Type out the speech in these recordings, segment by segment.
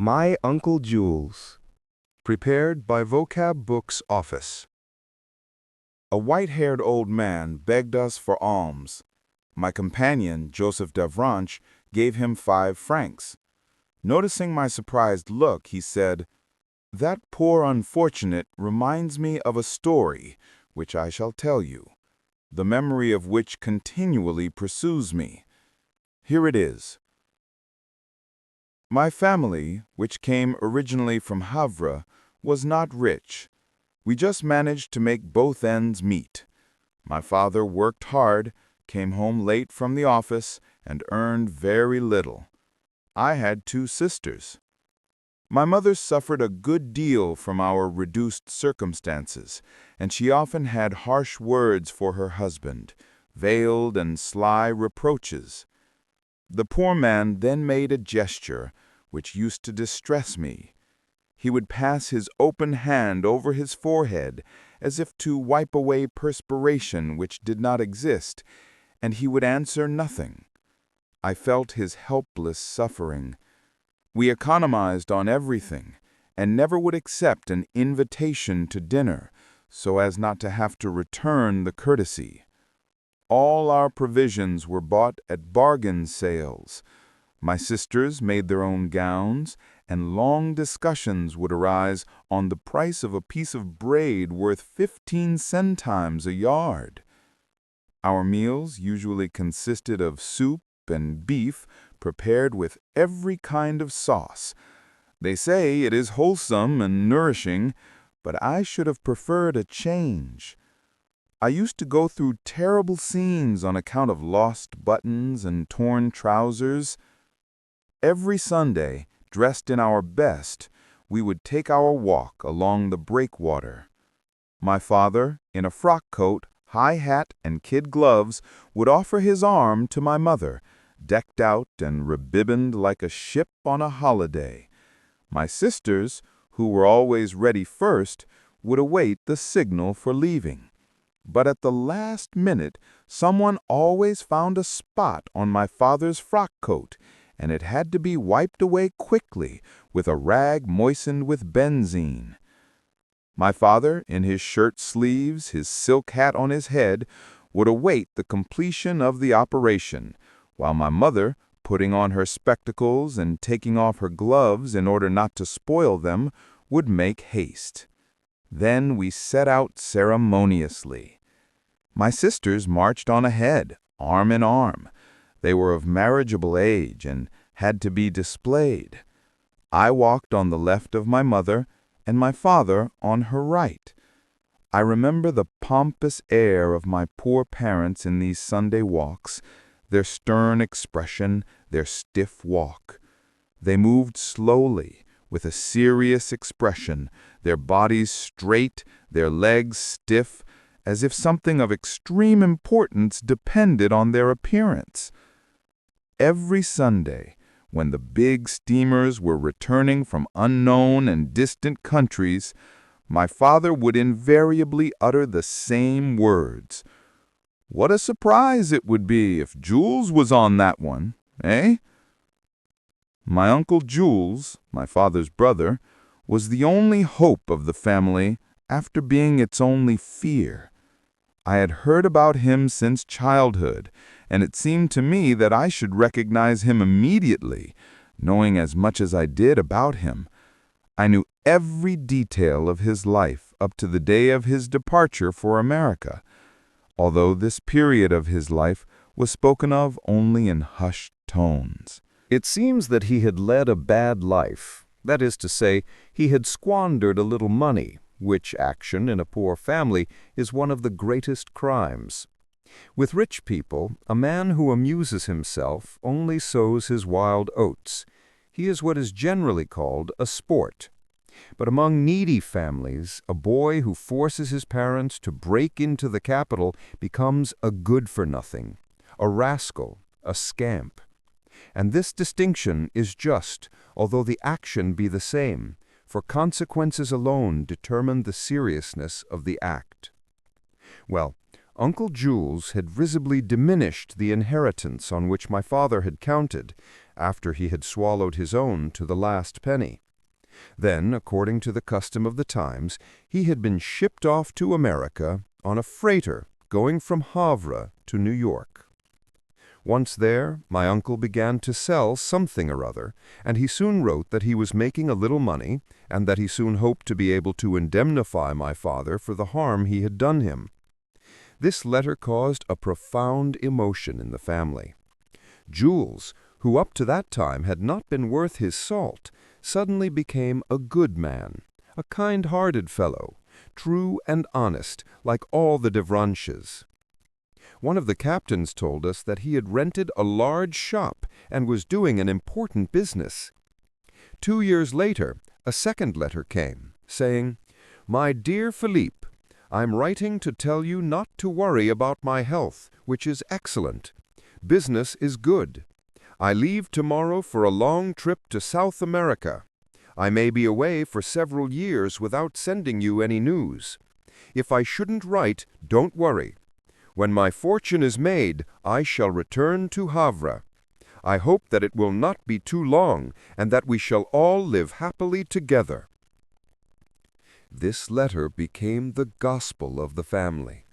My Uncle Jules. Prepared by Vocab Books Office. A white-haired old man begged us for alms. My companion, Joseph Davranche, gave him 5 francs. Noticing my surprised look, he said, "That poor unfortunate reminds me of a story, which I shall tell you, the memory of which continually pursues me. Here it is. My family, which came originally from Havre, was not rich. We just managed to make both ends meet. My father worked hard, came home late from the office, and earned very little. I had 2 sisters. My mother suffered a good deal from our reduced circumstances, and she often had harsh words for her husband, veiled and sly reproaches. The poor man then made a gesture which used to distress me. He would pass his open hand over his forehead as if to wipe away perspiration which did not exist, and he would answer nothing. I felt his helpless suffering. We economized on everything, and never would accept an invitation to dinner, so as not to have to return the courtesy. All our provisions were bought at bargain sales. My sisters made their own gowns, and long discussions would arise on the price of a piece of braid worth 15 centimes a yard. Our meals usually consisted of soup and beef prepared with every kind of sauce. They say it is wholesome and nourishing, but I should have preferred a change. I used to go through terrible scenes on account of lost buttons and torn trousers. Every Sunday, dressed in our best, we would take our walk along the breakwater. My father, in a frock coat, high hat, and kid gloves, would offer his arm to my mother, decked out and ribboned like a ship on a holiday. My sisters, who were always ready first, would await the signal for leaving. But at the last minute, someone always found a spot on my father's frock coat, and it had to be wiped away quickly with a rag moistened with benzene. My father, in his shirt sleeves, his silk hat on his head, would await the completion of the operation, while my mother, putting on her spectacles and taking off her gloves in order not to spoil them, would make haste. Then we set out ceremoniously. My sisters marched on ahead, arm in arm. They were of marriageable age and had to be displayed. I walked on the left of my mother, and my father on her right. I remember the pompous air of my poor parents in these Sunday walks, their stern expression, their stiff walk. They moved slowly, with a serious expression, their bodies straight, their legs stiff, as if something of extreme importance depended on their appearance. Every Sunday, when the big steamers were returning from unknown and distant countries, my father would invariably utter the same words. "What a surprise it would be if Jules was on that one, eh?" My Uncle Jules, my father's brother, was the only hope of the family after being its only fear. I had heard about him since childhood, and it seemed to me that I should recognize him immediately, knowing as much as I did about him. I knew every detail of his life up to the day of his departure for America, although this period of his life was spoken of only in hushed tones. It seems that he had led a bad life. That is to say, he had squandered a little money, which action in a poor family is one of the greatest crimes. With rich people, a man who amuses himself only sows his wild oats. He is what is generally called a sport. But among needy families, a boy who forces his parents to break into the capital becomes a good-for-nothing, a rascal, a scamp. And this distinction is just, although the action be the same, for consequences alone determine the seriousness of the act. Well, Uncle Jules had visibly diminished the inheritance on which my father had counted, after he had swallowed his own to the last penny. Then, according to the custom of the times, he had been shipped off to America on a freighter going from Havre to New York. Once there, my uncle began to sell something or other, and he soon wrote that he was making a little money, and that he soon hoped to be able to indemnify my father for the harm he had done him. This letter caused a profound emotion in the family. Jules, who up to that time had not been worth his salt, suddenly became a good man, a kind-hearted fellow, true and honest, like all the Davranches. One of the captains told us that he had rented a large shop and was doing an important business. 2 years later, a second letter came, saying, "My dear Philippe, I'm writing to tell you not to worry about my health, which is excellent. Business is good. I leave tomorrow for a long trip to South America. I may be away for several years without sending you any news. If I shouldn't write, don't worry. When my fortune is made, I shall return to Havre. I hope that it will not be too long, and that we shall all live happily together." This letter became the gospel of the family.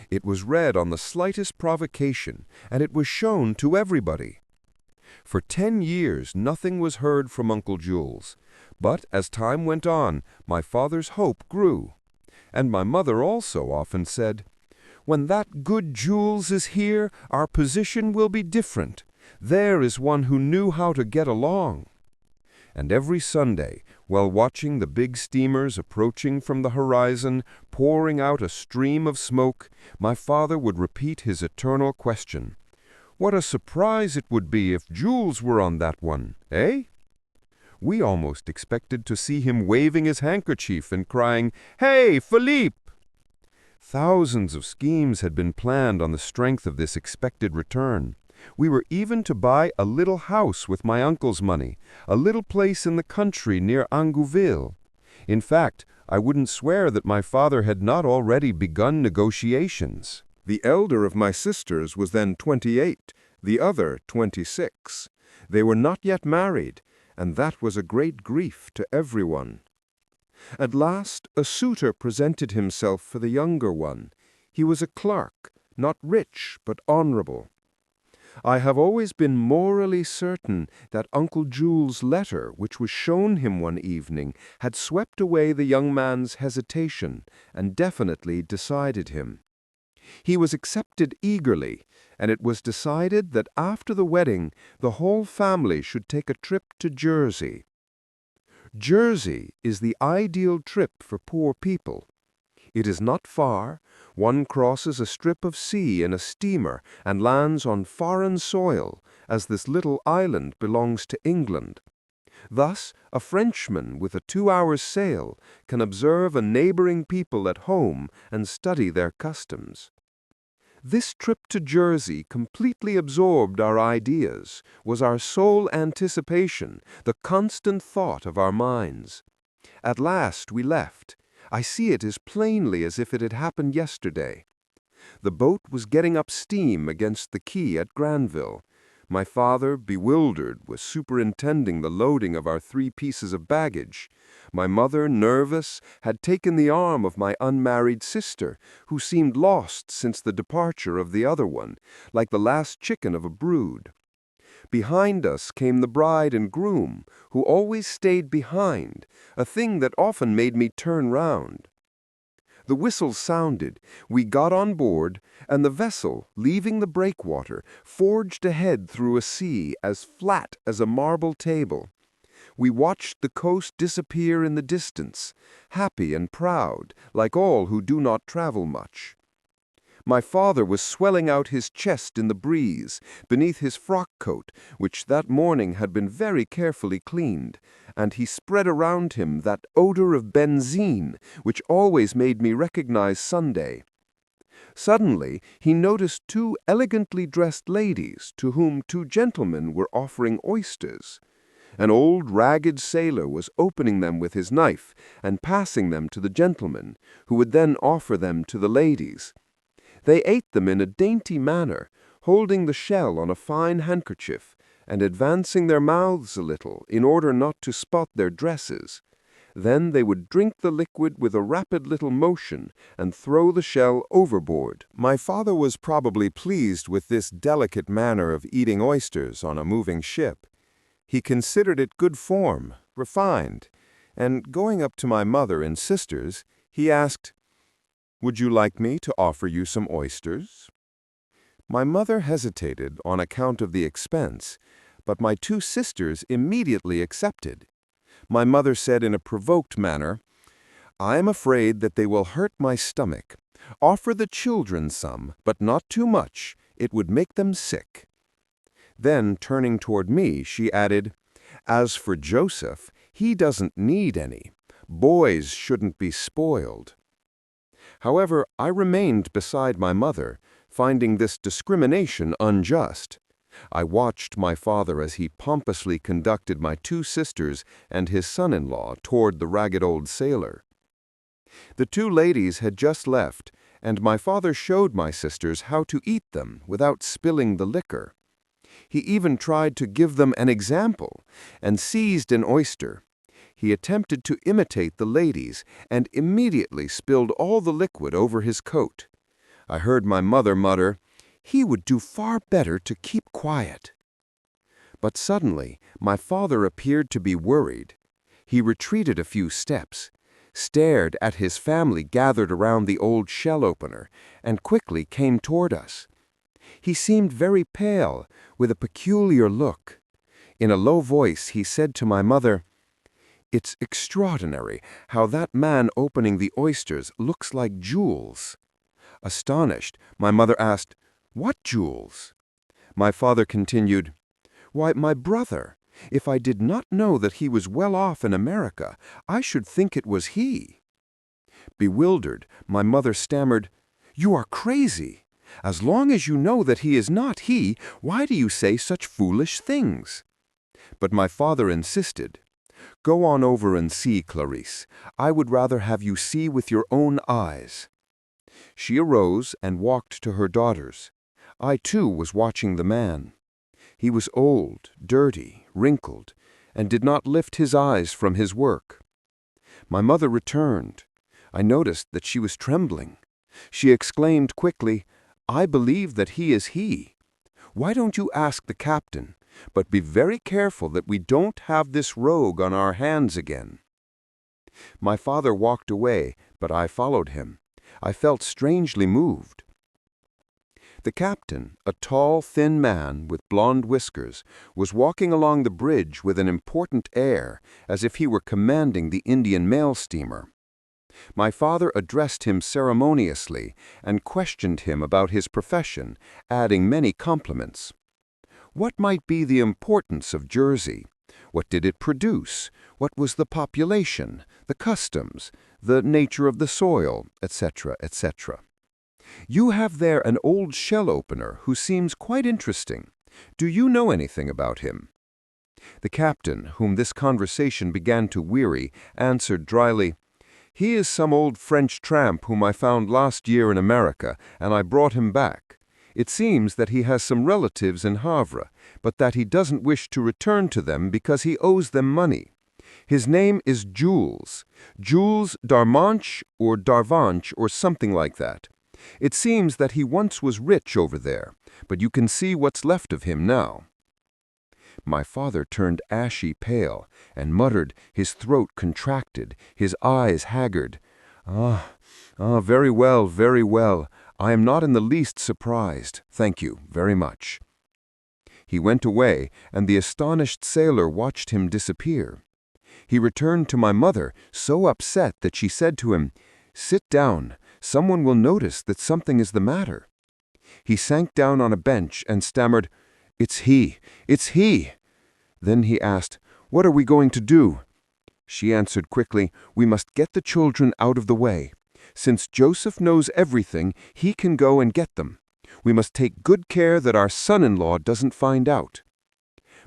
It was read on the slightest provocation, and it was shown to everybody. For 10 years nothing was heard from Uncle Jules, but as time went on, my father's hope grew. And my mother also often said, "When that good Jules is here, our position will be different. There is one who knew how to get along." And every Sunday, while watching the big steamers approaching from the horizon, pouring out a stream of smoke, my father would repeat his eternal question, "What a surprise it would be if Jules were on that one, eh?" We almost expected to see him waving his handkerchief and crying, "Hey, Philippe!" Thousands of schemes had been planned on the strength of this expected return. We were even to buy a little house with my uncle's money, a little place in the country near Angouville. In fact, I wouldn't swear that my father had not already begun negotiations. The elder of my sisters was then 28, the other 26. They were not yet married, and that was a great grief to everyone. At last, a suitor presented himself for the younger one. He was a clerk, not rich, but honorable. I have always been morally certain that Uncle Jules' letter, which was shown him one evening, had swept away the young man's hesitation and definitely decided him. He was accepted eagerly, and it was decided that after the wedding, the whole family should take a trip to Jersey. Jersey is the ideal trip for poor people. It is not far. One crosses a strip of sea in a steamer and lands on foreign soil, as this little island belongs to England. Thus, a Frenchman with a 2 hours' sail can observe a neighboring people at home and study their customs. This trip to Jersey completely absorbed our ideas, was our sole anticipation, the constant thought of our minds. At last we left. I see it as plainly as if it had happened yesterday. The boat was getting up steam against the quay at Granville. My father, bewildered, was superintending the loading of our 3 pieces of baggage. My mother, nervous, had taken the arm of my unmarried sister, who seemed lost since the departure of the other one, like the last chicken of a brood. Behind us came the bride and groom, who always stayed behind, a thing that often made me turn round. The whistle sounded, we got on board, and the vessel, leaving the breakwater, forged ahead through a sea as flat as a marble table. We watched the coast disappear in the distance, happy and proud, like all who do not travel much. My father was swelling out his chest in the breeze, beneath his frock coat, which that morning had been very carefully cleaned, and he spread around him that odor of benzine which always made me recognize Sunday. Suddenly he noticed 2 elegantly dressed ladies to whom 2 gentlemen were offering oysters. An old ragged sailor was opening them with his knife and passing them to the gentlemen, who would then offer them to the ladies. They ate them in a dainty manner, holding the shell on a fine handkerchief, and advancing their mouths a little in order not to spot their dresses. Then they would drink the liquid with a rapid little motion and throw the shell overboard. My father was probably pleased with this delicate manner of eating oysters on a moving ship. He considered it good form, refined, and going up to my mother and sisters, he asked, "Would you like me to offer you some oysters?" My mother hesitated on account of the expense, but my two sisters immediately accepted. My mother said in a provoked manner, "I am afraid that they will hurt my stomach. Offer the children some, but not too much. It would make them sick." Then, turning toward me, she added, "As for Joseph, he doesn't need any. Boys shouldn't be spoiled." However, I remained beside my mother, finding this discrimination unjust. I watched my father as he pompously conducted my two sisters and his son-in-law toward the ragged old sailor. The two ladies had just left, and my father showed my sisters how to eat them without spilling the liquor. He even tried to give them an example, and seized an oyster. He attempted to imitate the ladies, and immediately spilled all the liquid over his coat. I heard my mother mutter, "He would do far better to keep quiet." But suddenly, my father appeared to be worried. He retreated a few steps, stared at his family gathered around the old shell opener, and quickly came toward us. He seemed very pale, with a peculiar look. In a low voice, he said to my mother, "It's extraordinary how that man opening the oysters looks like Jules." Astonished, my mother asked, "What Jules?" My father continued, "Why, my brother. If I did not know that he was well off in America, I should think it was he." Bewildered, my mother stammered, "You are crazy. As long as you know that he is not he, why do you say such foolish things?" But my father insisted. "Go on over and see, Clarice. I would rather have you see with your own eyes." She arose and walked to her daughters. I, too, was watching the man. He was old, dirty, wrinkled, and did not lift his eyes from his work. My mother returned. I noticed that she was trembling. She exclaimed quickly, "I believe that he is he. Why don't you ask the captain? But be very careful that we don't have this rogue on our hands again." My father walked away, but I followed him. I felt strangely moved. The captain, a tall, thin man with blond whiskers, was walking along the bridge with an important air, as if he were commanding the Indian mail steamer. My father addressed him ceremoniously and questioned him about his profession, adding many compliments. What might be the importance of Jersey? What did it produce? What was the population, the customs, the nature of the soil, etc., etc.? "You have there an old shell opener who seems quite interesting. Do you know anything about him?" The captain, whom this conversation began to weary, answered dryly, "He is some old French tramp whom I found last year in America, and I brought him back. It seems that he has some relatives in Havre, but that he doesn't wish to return to them because he owes them money. His name is Jules, Jules Davranche or Davranche or something like that. It seems that he once was rich over there, but you can see what's left of him now." My father turned ashy pale and muttered, his throat contracted, his eyes haggard, Very well, very well. I am not in the least surprised. Thank you very much." He went away, and the astonished sailor watched him disappear. He returned to my mother, so upset that she said to him, "Sit down. Someone will notice that something is the matter." He sank down on a bench and stammered, "It's he! It's he!" Then he asked, "What are we going to do?" She answered quickly, "We must get the children out of the way. Since Joseph knows everything, he can go and get them. We must take good care that our son-in-law doesn't find out."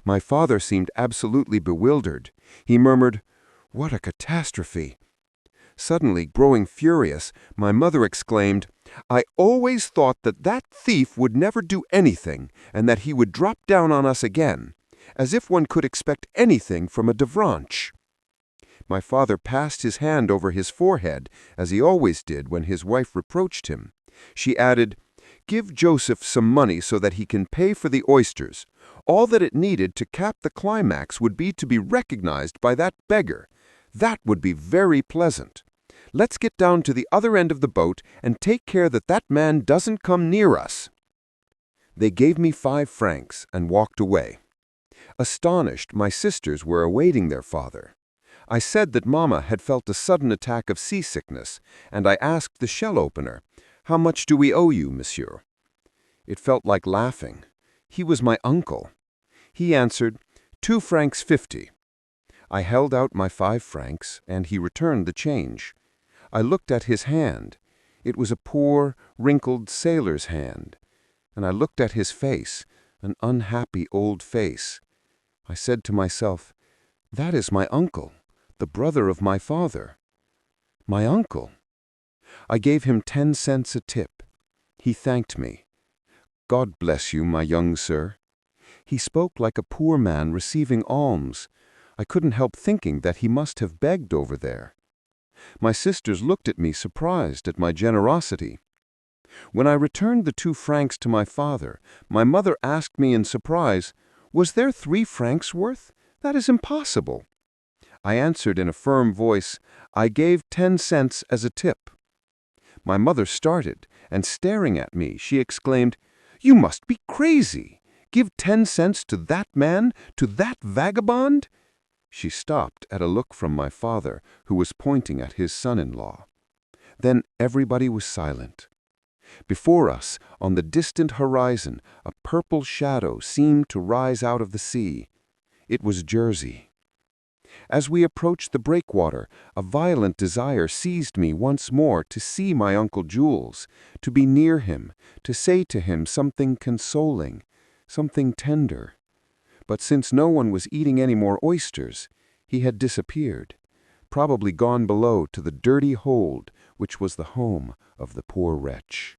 My father seemed absolutely bewildered. He murmured, "What a catastrophe!" Suddenly, growing furious, my mother exclaimed, I always thought that that thief would never do anything and that he would drop down on us again, as if one could expect anything from a Davranche." My father passed his hand over his forehead, as he always did when his wife reproached him. She added, "Give Joseph some money so that he can pay for the oysters. All that it needed to cap the climax would be to be recognized by that beggar. That would be very pleasant. Let's get down to the other end of the boat and take care that that man doesn't come near us." They gave me 5 francs and walked away. Astonished, my sisters were awaiting their father. I said that Mama had felt a sudden attack of seasickness, and I asked the shell-opener, "How much do we owe you, monsieur?" It felt like laughing. He was my uncle. He answered, 2 francs 50. I held out my 5 francs, and he returned the change. I looked at his hand. It was a poor, wrinkled sailor's hand. And I looked at his face, an unhappy old face. I said to myself, "That is my uncle, the brother of my father." My uncle. I gave him 10 cents a tip. He thanked me. "God bless you, my young sir." He spoke like a poor man receiving alms. I couldn't help thinking that he must have begged over there. My sisters looked at me surprised at my generosity. When I returned the 2 francs to my father, my mother asked me in surprise, "Was there 3 francs worth? That is impossible." I answered in a firm voice, "I gave 10 cents as a tip." My mother started, and staring at me, she exclaimed, "You must be crazy! Give 10 cents to that man, to that vagabond?" She stopped at a look from my father, who was pointing at his son-in-law. Then everybody was silent. Before us, on the distant horizon, a purple shadow seemed to rise out of the sea. It was Jersey. As we approached the breakwater, a violent desire seized me once more to see my Uncle Jules, to be near him, to say to him something consoling, something tender. But since no one was eating any more oysters, he had disappeared, probably gone below to the dirty hold which was the home of the poor wretch.